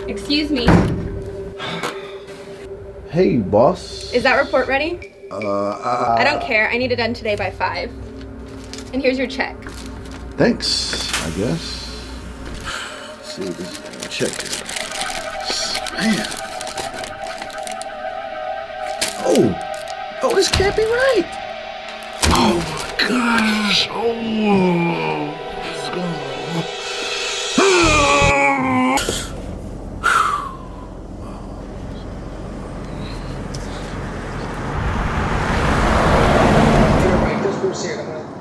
Excuse me. Hey, boss. Is that report ready? I don't care. I need it done today by 5. And here's your check. Thanks, I guess. Let's see what this check is. Man. Oh, this can't be right. Oh my gosh.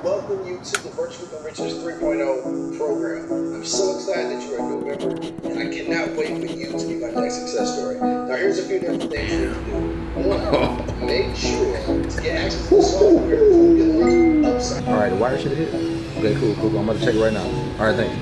Welcome you to the Virtual Conventions 3.0 program. I'm so excited that you are a new member, and I cannot wait for you to be my next success story. Now, here's a few different things you need to do. 1, make sure to get access to the software before we get launched upside. All right, the wire should have hit. Okay, cool. I'm about to check it right now. All right, thanks.